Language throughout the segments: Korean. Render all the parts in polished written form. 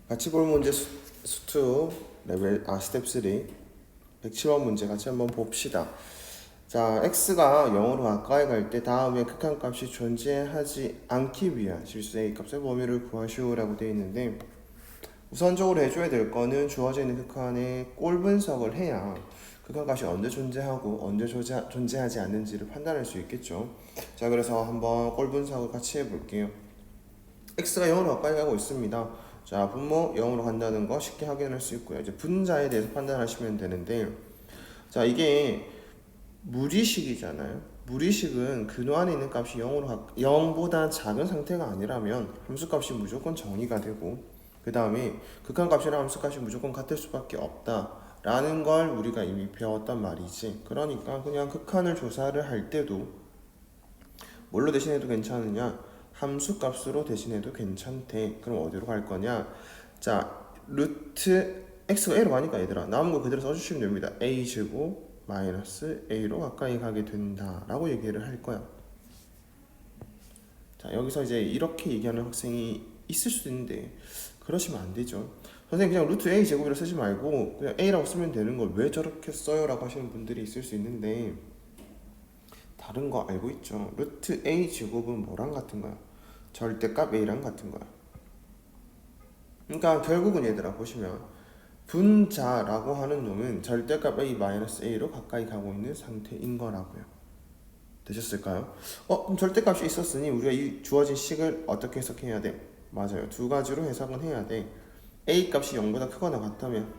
같이 볼 문제 수2 레벨 스텝 3 107번 문제 같이 한번 봅시다. 자, x가 0으로 가까이 갈 때 다음에 극한값이 존재하지 않기 위한 실수 a 값의 범위를 구하시오라고 되어 있는데, 우선적으로 해줘야 될 거는 주어져 있는 극한의 꼴 분석을 해야 극한값이 언제 존재하고 언제 존재하지 않는지를 판단할 수 있겠죠. 자, 그래서 한번 꼴 분석을 같이 해볼게요. x가 0으로 가까이 가고 있습니다. 자, 분모 0으로 간다는 거 쉽게 확인할 수 있고요. 이제 분자에 대해서 판단하시면 되는데, 자, 이게 무리식이잖아요. 무리식은 근호 안에 있는 값이 0보다 작은 상태가 아니라면 함수값이 무조건 정의가 되고, 그 다음에 극한값이랑 함수값이 무조건 같을 수밖에 없다라는 걸 우리가 이미 배웠단 말이지. 그러니까 그냥 극한을 조사를 할 때도 뭘로 대신해도 괜찮으냐? 함수값으로 대신해도 괜찮대. 그럼 어디로 갈 거냐? 자, 루트 x가 a로 가니까 얘들아 남은 거 그대로 써주시면 됩니다. a제곱 마이너스 a로 가까이 가게 된다 라고 얘기를 할 거야. 자, 여기서 이제 이렇게 얘기하는 학생이 있을 수도 있는데 그러시면 안 되죠. 선생님 그냥 루트 a 제곱이라 쓰지 말고 그냥 a라고 쓰면 되는 걸 왜 저렇게 써요? 라고 하시는 분들이 있을 수 있는데, 다른 거 알고 있죠? 루트 a 제곱은 뭐랑 같은 거야? 절대값 a랑 같은 거야. 그러니까 결국은 얘들아 보시면 분자라고 하는 놈은 절대값 a-a로 가까이 가고 있는 상태인 거라고요. 되셨을까요? 그럼 절대값이 있었으니 우리가 이 주어진 식을 어떻게 해석해야 돼? 맞아요. 두 가지로 해석은 해야 돼. a 값이 0보다 크거나 같다면,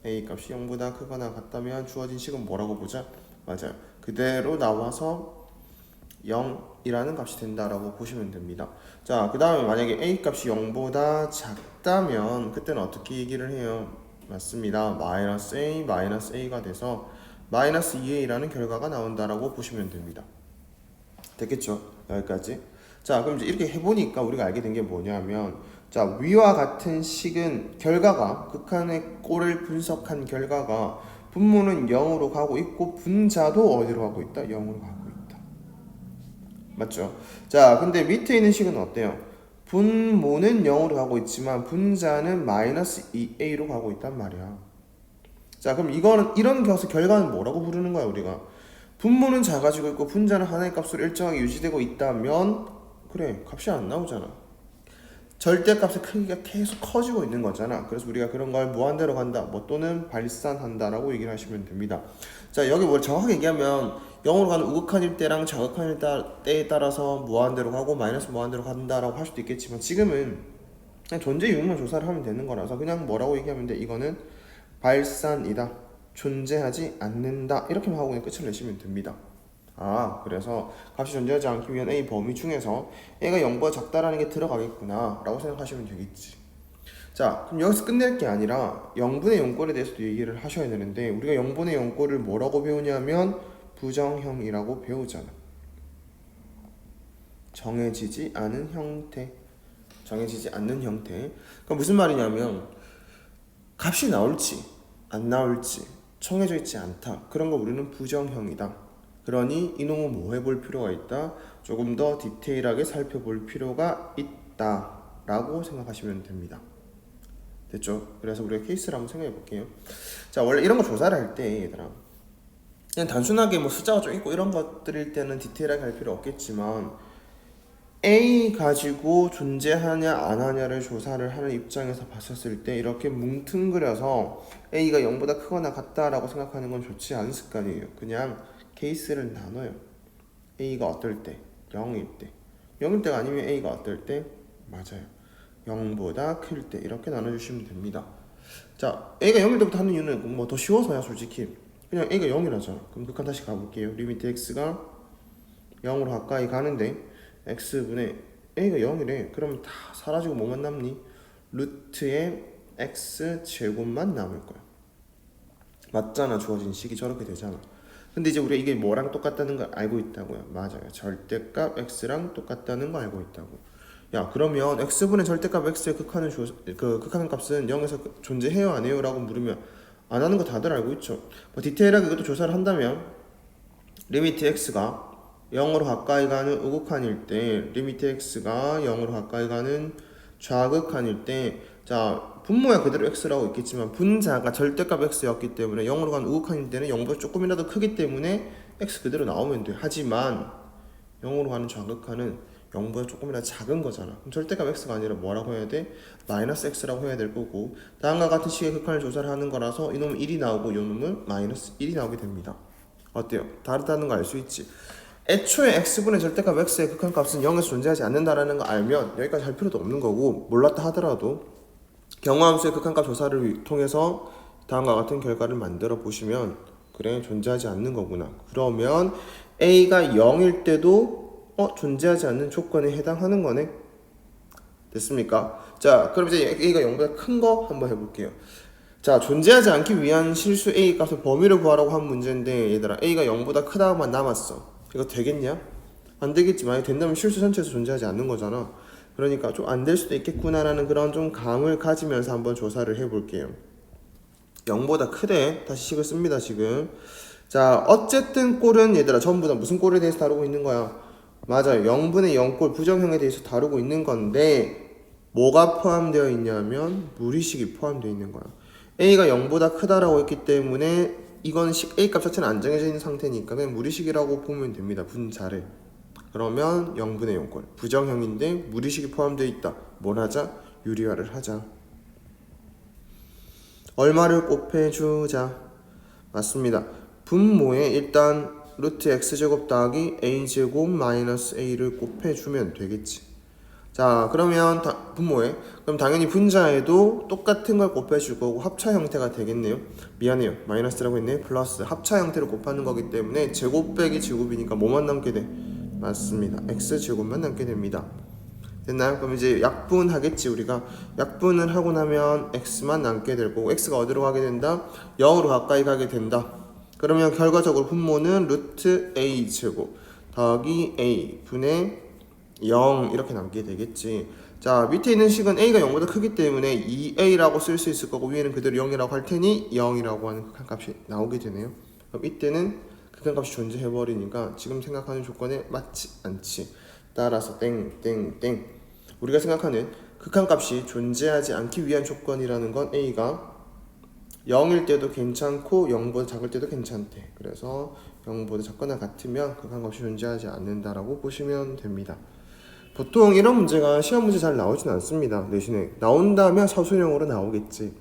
a 값이 0보다 크거나 같다면 주어진 식은 뭐라고 보자? 맞아요. 그대로 나와서 0이라는 값이 된다라고 보시면 됩니다. 자, 그 다음에 만약에 a 값이 0보다 작다면 그때는 어떻게 얘기를 해요? 맞습니다. 마이너스 a, 마이너스 a가 돼서 마이너스 2a라는 결과가 나온다라고 보시면 됩니다. 됐겠죠? 여기까지. 자, 그럼 이제 이렇게 해보니까 우리가 알게 된 게 뭐냐면, 자, 위와 같은 식은 결과가 극한의 꼴을 분석한 결과가 분모는 0으로 가고 있고 분자도 어디로 가고 있다? 0으로 가고 있다. 맞죠? 자, 근데 밑에 있는 식은 어때요? 분모는 0으로 가고 있지만 분자는 마이너스 2a로 가고 있단 말이야. 자, 그럼 이런 결과는 뭐라고 부르는 거야 우리가? 분모는 작아지고 있고 분자는 하나의 값으로 일정하게 유지되고 있다면, 그래, 값이 안 나오잖아. 절대값의 크기가 계속 커지고 있는 거잖아. 그래서 우리가 그런 걸 무한대로 간다, 뭐 또는 발산한다라고 얘기를 하시면 됩니다. 자, 여기 뭘 정확하게 얘기하면 0으로 가는 우극한일 때랑 자극한일 때에 따라서 무한대로 가고 마이너스 무한대로 간다라고 할 수도 있겠지만, 지금은 그냥 존재 유무만 조사를 하면 되는 거라서 그냥 뭐라고 얘기하면 돼? 이거는 발산이다, 존재하지 않는다, 이렇게만 하고 그냥 끝을 내시면 됩니다. 그래서 값이 존재하지 않기 위한 a 범위 중에서 a가 0보다 작다라는 게 들어가겠구나 라고 생각하시면 되겠지. 자, 그럼 여기서 끝낼 게 아니라 0분의 0꼴에 대해서도 얘기를 하셔야 되는데, 우리가 0분의 0꼴을 뭐라고 배우냐면 부정형이라고 배우잖아. 정해지지 않은 형태. 정해지지 않는 형태. 그럼 무슨 말이냐면 값이 나올지 안 나올지 정해져 있지 않다, 그런 거 우리는 부정형이다. 그러니 이놈은 뭐 해볼 필요가 있다? 조금 더 디테일하게 살펴볼 필요가 있다 라고 생각하시면 됩니다. 됐죠? 그래서 우리가 케이스를 한번 생각해 볼게요. 자, 원래 이런 거 조사를 할 때 얘들아 그냥 단순하게 뭐 숫자가 좀 있고 이런 것들일 때는 디테일하게 할 필요 없겠지만, A 가지고 존재하냐 안 하냐를 조사를 하는 입장에서 봤었을 때 이렇게 뭉뚱그려서 A가 0보다 크거나 같다라고 생각하는 건 좋지 않은 습관이에요. 그냥 케이스를 나눠요. A가 어떨 때? 0일 때. 0일 때가 아니면 A가 어떨 때? 맞아요. 0보다 클 때. 이렇게 나눠주시면 됩니다. 자, A가 0일 때부터 하는 이유는 뭐 더 쉬워서야 솔직히. 그냥 A가 0이라잖아. 그럼 극한 다시 가볼게요. 리미트 X가 0으로 가까이 가는데 X분의 A가 0이래. 그럼 다 사라지고 뭐만 남니? 루트의 X 제곱만 남을 거야. 맞잖아. 주어진 식이 저렇게 되잖아. 근데 이제 우리가 이게 뭐랑 똑같다는 걸 알고 있다고요. 맞아요. 절대값 x랑 똑같다는 거 알고 있다고. 야, 그러면 x분의 절대값 x의 극하는 값은 0에서 존재해요 안 해요? 라고 물으면 안 하는 거 다들 알고 있죠. 뭐 디테일하게 이것도 조사를 한다면 리미트 x가 0으로 가까이 가는 우극한일 때, 리미트 x가 0으로 가까이 가는 좌극한일 때 자 분모야 그대로 x라고 있겠지만 분자가 절대값 x였기 때문에 0으로 가는 우극한일 때는 0보다 조금이라도 크기 때문에 x 그대로 나오면 돼. 하지만 0으로 가는 좌극한은 0보다 조금이라도 작은 거잖아. 그럼 절대값 x가 아니라 뭐라고 해야 돼? 마이너스 x라고 해야 될 거고, 다음과 같은 식의 극한을 조사를 하는 거라서 이놈은 1이 나오고 이놈은 마이너스 1이 나오게 됩니다. 어때요? 다르다는 거 알 수 있지? 애초에 x분의 절대값 x의 극한값은 0에서 존재하지 않는다라는 거 알면 여기까지 할 필요도 없는 거고, 몰랐다 하더라도 경화함수의 극한값 조사를 통해서 다음과 같은 결과를 만들어 보시면 그래 존재하지 않는 거구나. 그러면 a가 0일 때도 존재하지 않는 조건에 해당하는 거네. 됐습니까? 자 그럼 이제 a가 0보다 큰 거 한번 해볼게요. 자 존재하지 않기 위한 실수 a 값의 범위를 구하라고 한 문제인데, 얘들아 a가 0보다 크다만 남았어. 이거 되겠냐? 안 되겠지. 만약에 된다면 실수 전체에서 존재하지 않는 거잖아. 그러니까 좀 안 될 수도 있겠구나라는 그런 좀 감을 가지면서 한번 조사를 해볼게요. 0보다 크대. 다시 식을 씁니다 지금. 자 어쨌든 꼴은 얘들아 전부 다 무슨 꼴에 대해서 다루고 있는 거야? 맞아요. 0분의 0꼴 부정형에 대해서 다루고 있는 건데, 뭐가 포함되어 있냐면 무리식이 포함되어 있는 거야. a가 0보다 크다라고 했기 때문에 이건 a 값 자체는 안 정해져 있는 상태니까 그냥 무리식이라고 보면 됩니다. 분자를. 그러면 0분의 0꼴 부정형인데 무리식이 포함되어 있다. 뭘 하자? 유리화를 하자. 얼마를 곱해주자. 맞습니다. 분모에 일단 루트 x제곱 더하기 a제곱 마이너스 a를 곱해주면 되겠지. 자 그러면 분모에 그럼 당연히 분자에도 똑같은 걸 곱해줄 거고 합차 형태가 되겠네요. 미안해요. 마이너스라고 했네. 플러스 합차 형태를 곱하는 거기 때문에 제곱 빼기 제곱이니까 뭐만 남게 돼? 맞습니다. x제곱만 남게 됩니다. 됐나요? 그럼 이제 약분하겠지. 우리가 약분을 하고 나면 x만 남게 될 거고, x가 어디로 가게 된다? 0으로 가까이 가게 된다. 그러면 결과적으로 분모는 루트 a 제곱 더하기 a 분의 0 이렇게 남게 되겠지. 자 밑에 있는 식은 a가 0보다 크기 때문에 2a라고 쓸 수 있을 거고, 위에는 그대로 0이라고 할 테니 0이라고 하는 극한값이 나오게 되네요. 그럼 이때는 극한값이 존재해버리니까 지금 생각하는 조건에 맞지 않지. 따라서 땡땡땡. 우리가 생각하는 극한값이 존재하지 않기 위한 조건이라는 건 a가 0일 때도 괜찮고 0보다 작을 때도 괜찮대. 그래서 0보다 작거나 같으면 극한값이 존재하지 않는다라고 보시면 됩니다. 보통 이런 문제가 시험 문제 잘 나오진 않습니다. 대신에 나온다면 서술형으로 나오겠지.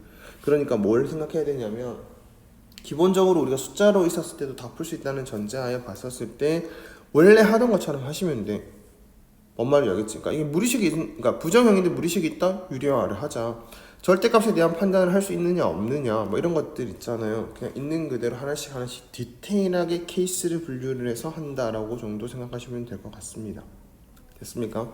그러니까 뭘 생각해야 되냐면, 기본적으로 우리가 숫자로 있었을 때도 다 풀 수 있다는 전제하에 봤었을 때 원래 하던 것처럼 하시면 돼. 뭔 말인지 알겠지? 그러니까 이게 무리식이, 그러니까 부정형인데 무리식이 있다? 유리화를 하자. 절대값에 대한 판단을 할 수 있느냐 없느냐 뭐 이런 것들 있잖아요. 그냥 있는 그대로 하나씩 하나씩 디테일하게 케이스를 분류를 해서 한다라고 정도 생각하시면 될 것 같습니다. 됐습니까?